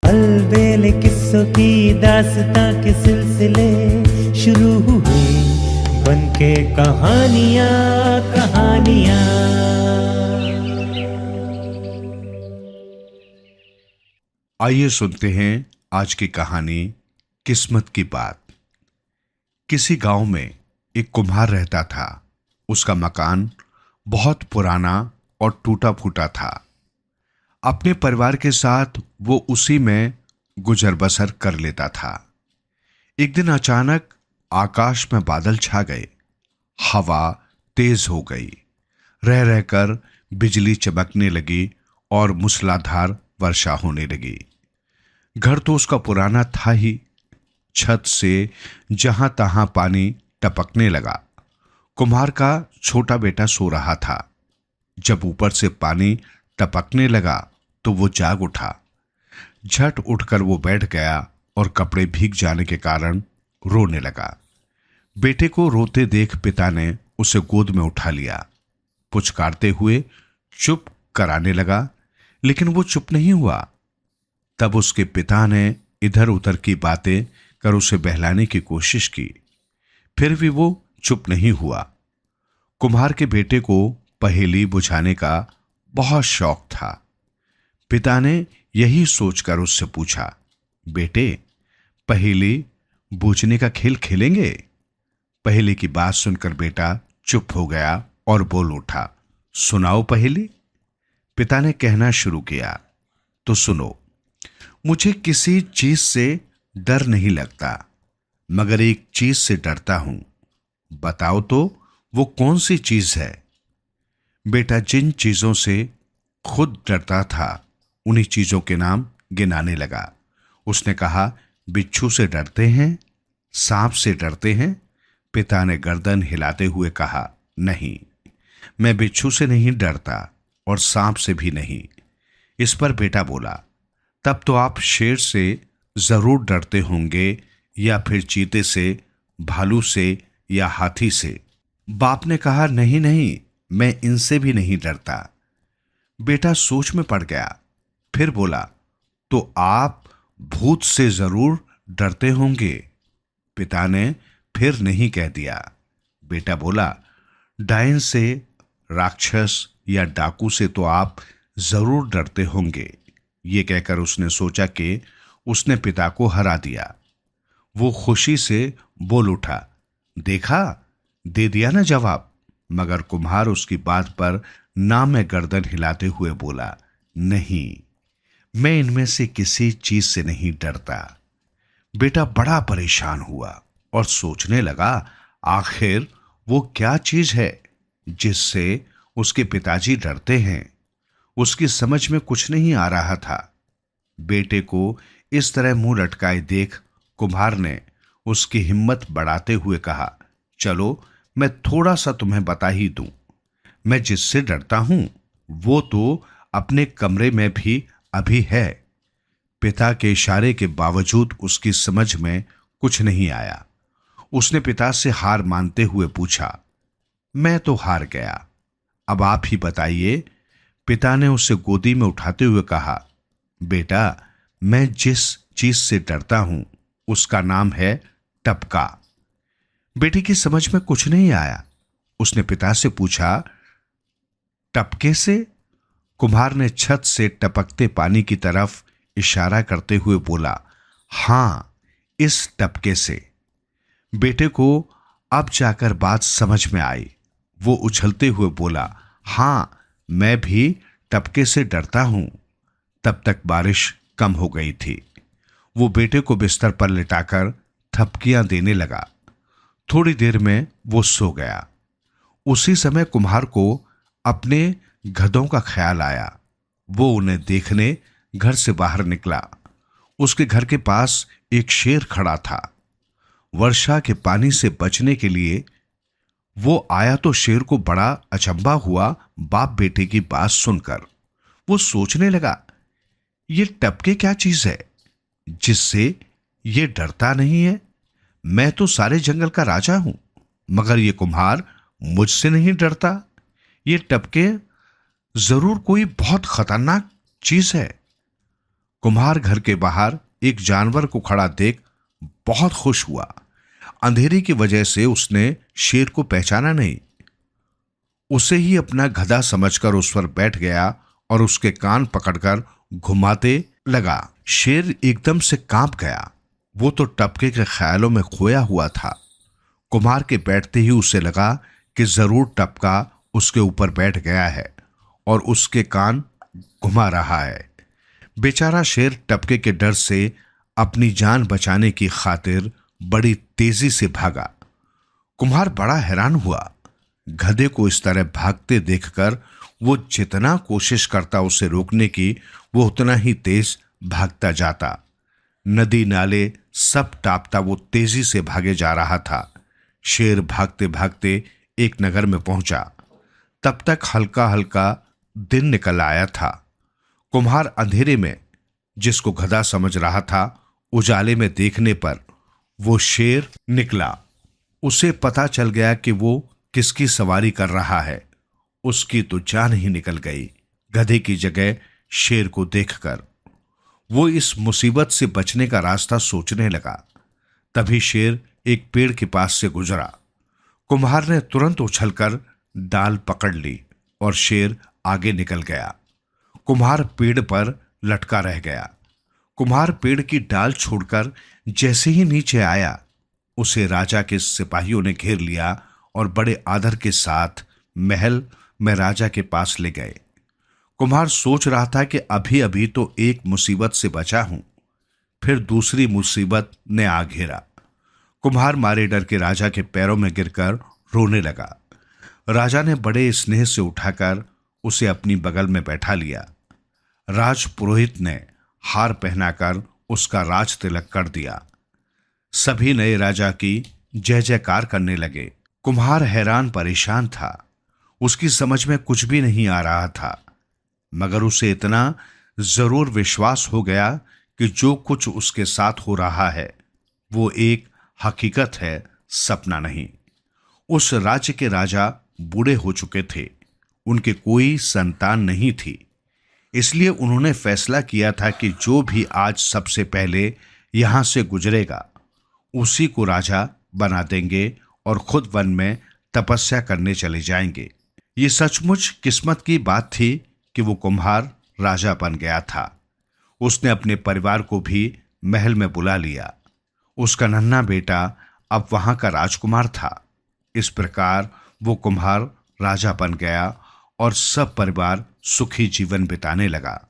अलबेले किस्सों की दास्तां के सिलसिले शुरू हुए बनके कहानियां कहानियां। आइए सुनते हैं आज की कहानी किस्मत की बात। किसी गांव में एक कुम्हार रहता था। उसका मकान बहुत पुराना और टूटा फूटा था। अपने परिवार के साथ वो उसी में गुजर बसर कर लेता था। एक दिन अचानक आकाश में बादल छा गए, हवा तेज हो गई, रह रहकर बिजली चमकने लगी और मूसलाधार वर्षा होने लगी। घर तो उसका पुराना था ही, छत से जहां तहां पानी टपकने लगा। कुम्हार का छोटा बेटा सो रहा था। जब ऊपर से पानी टपकने लगा तो वो जाग उठा। झट उठकर वो बैठ गया और कपड़े भीग जाने के कारण रोने लगा। बेटे को रोते देख पिता ने उसे गोद में उठा लिया। पुचकारते हुए चुप कराने लगा, लेकिन वो चुप नहीं हुआ। तब उसके पिता ने इधर उधर की बातें कर उसे बहलाने की कोशिश की, फिर भी वो चुप नहीं हुआ। कुम्हार के बेटे को पहेली बुझाने का बहुत शौक था। पिता ने यही सोचकर उससे पूछा, बेटे, पहेली बूझने का खेल खेलेंगे? पहेली की बात सुनकर बेटा चुप हो गया और बोल उठा, सुनाओ पहेली। पिता ने कहना शुरू किया, तो सुनो। मुझे किसी चीज से डर नहीं लगता, मगर एक चीज से डरता हूं। बताओ तो वो कौन सी चीज है? बेटा जिन चीजों से खुद डरता था उन्हीं चीजों के नाम गिनाने लगा। उसने कहा, बिच्छू से डरते हैं, सांप से डरते हैं। पिता ने गर्दन हिलाते हुए कहा, नहीं, मैं बिच्छू से नहीं डरता और सांप से भी नहीं। इस पर बेटा बोला, तब तो आप शेर से जरूर डरते होंगे, या फिर चीते से, भालू से या हाथी से। बाप ने कहा, नहीं नहीं, मैं इनसे भी नहीं डरता। बेटा सोच में पड़ गया, फिर बोला, तो आप भूत से जरूर डरते होंगे। पिता ने फिर नहीं कह दिया। बेटा बोला, डायन से, राक्षस या डाकू से तो आप जरूर डरते होंगे। ये कहकर उसने सोचा कि उसने पिता को हरा दिया। वो खुशी से बोल उठा, देखा, दे दिया ना जवाब। मगर कुम्हार उसकी बात पर ना में गर्दन हिलाते हुए बोला, नहीं, मैं इनमें से किसी चीज से नहीं डरता। बेटा बड़ा परेशान हुआ और सोचने लगा, आखिर वो क्या चीज है जिससे उसके पिताजी डरते हैं। उसकी समझ में कुछ नहीं आ रहा था। बेटे को इस तरह मुंह लटकाए देख कुम्हार ने उसकी हिम्मत बढ़ाते हुए कहा, चलो मैं थोड़ा सा तुम्हें बता ही दूं। मैं जिससे डरता हूं वो तो अपने कमरे में भी अभी है। पिता के इशारे के बावजूद उसकी समझ में कुछ नहीं आया। उसने पिता से हार मानते हुए पूछा, मैं तो हार गया, अब आप ही बताइए। पिता ने उसे गोदी में उठाते हुए कहा, बेटा, मैं जिस चीज से डरता हूं उसका नाम है टपका। बेटी की समझ में कुछ नहीं आया। उसने पिता से पूछा, टपके से? कुम्हार ने छत से टपकते पानी की तरफ इशारा करते हुए बोला, हां, इस टपके से। बेटे को अब जाकर बात समझ में आई। वो उछलते हुए बोला, हां, मैं भी टपके से डरता हूं। तब तक बारिश कम हो गई थी। वो बेटे को बिस्तर पर लिटाकर थपकियां देने लगा। थोड़ी देर में वो सो गया। उसी समय कुम्हार को अपने गधों का ख्याल आया। वो उन्हें देखने घर से बाहर निकला। उसके घर के पास एक शेर खड़ा था। वर्षा के पानी से बचने के लिए वो आया तो शेर को बड़ा अचंभा हुआ बाप बेटे की बात सुनकर। वो सोचने लगा, ये टपके क्या चीज है जिससे ये डरता नहीं है? मैं तो सारे जंगल का राजा हूं, मगर ये कुम्हार मुझसे नहीं डरता। ये टपके जरूर कोई बहुत खतरनाक चीज है। कुम्हार घर के बाहर एक जानवर को खड़ा देख बहुत खुश हुआ। अंधेरे की वजह से उसने शेर को पहचाना नहीं। उसे ही अपना गधा समझकर उस पर बैठ गया और उसके कान पकड़कर घुमाते लगा। शेर एकदम से कांप गया। वो तो टपके के ख्यालों में खोया हुआ था। कुम्हार के बैठते ही उसे लगा कि जरूर टपका उसके ऊपर बैठ गया है और उसके कान घुमा रहा है। बेचारा शेर टपके के डर से अपनी जान बचाने की खातिर बड़ी तेजी से भागा। कुम्हार बड़ा हैरान हुआ। गधे को इस तरह भागते देखकर वो जितना कोशिश करता उसे रोकने की, वो उतना ही तेज भागता जाता। नदी नाले सब टापता वो तेजी से भागे जा रहा था। शेर भागते भागते एक नगर में पहुंचा। तब तक हल्का हल्का दिन निकल आया था। कुम्हार अंधेरे में जिसको गधा समझ रहा था, उजाले में देखने पर वो शेर निकला। उसे पता चल गया कि वो किसकी सवारी कर रहा है। उसकी तो जान ही निकल गई गधे की जगह शेर को देखकर। वो इस मुसीबत से बचने का रास्ता सोचने लगा। तभी शेर एक पेड़ के पास से गुजरा। कुम्हार ने तुरंत उछलकर डाल पकड़ ली और शेर आगे निकल गया। कुम्हार पेड़ पर लटका रह गया। कुम्हार पेड़ की डाल छोड़कर जैसे ही नीचे आया, उसे राजा के सिपाहियों ने घेर लिया और बड़े आदर के साथ महल में राजा के पास ले गए। कुम्हार सोच रहा था कि अभी अभी तो एक मुसीबत से बचा हूं, फिर दूसरी मुसीबत ने आ घेरा। कुम्हार मारे डर के राजा के पैरों में गिरकर रोने लगा। राजा ने बड़े स्नेह से उठाकर उसे अपनी बगल में बैठा लिया। राजपुरोहित ने हार पहनाकर उसका राज तिलक कर दिया। सभी नए राजा की जय जयकार करने लगे। कुम्हार हैरान परेशान था। उसकी समझ में कुछ भी नहीं आ रहा था, मगर उसे इतना जरूर विश्वास हो गया कि जो कुछ उसके साथ हो रहा है वो एक हकीकत है, सपना नहीं। उस राज्य के राजा बूढ़े हो चुके थे। उनके कोई संतान नहीं थी। इसलिए उन्होंने फैसला किया था कि जो भी आज सबसे पहले यहां से गुजरेगा उसी को राजा बना देंगे और खुद वन में तपस्या करने चले जाएंगे। ये सचमुच किस्मत की बात थी कि वो कुम्हार राजा बन गया था। उसने अपने परिवार को भी महल में बुला लिया। उसका नन्हा बेटा अब वहां का राजकुमार था। इस प्रकार वो कुम्हार राजा बन गया और सब परिवार सुखी जीवन बिताने लगा।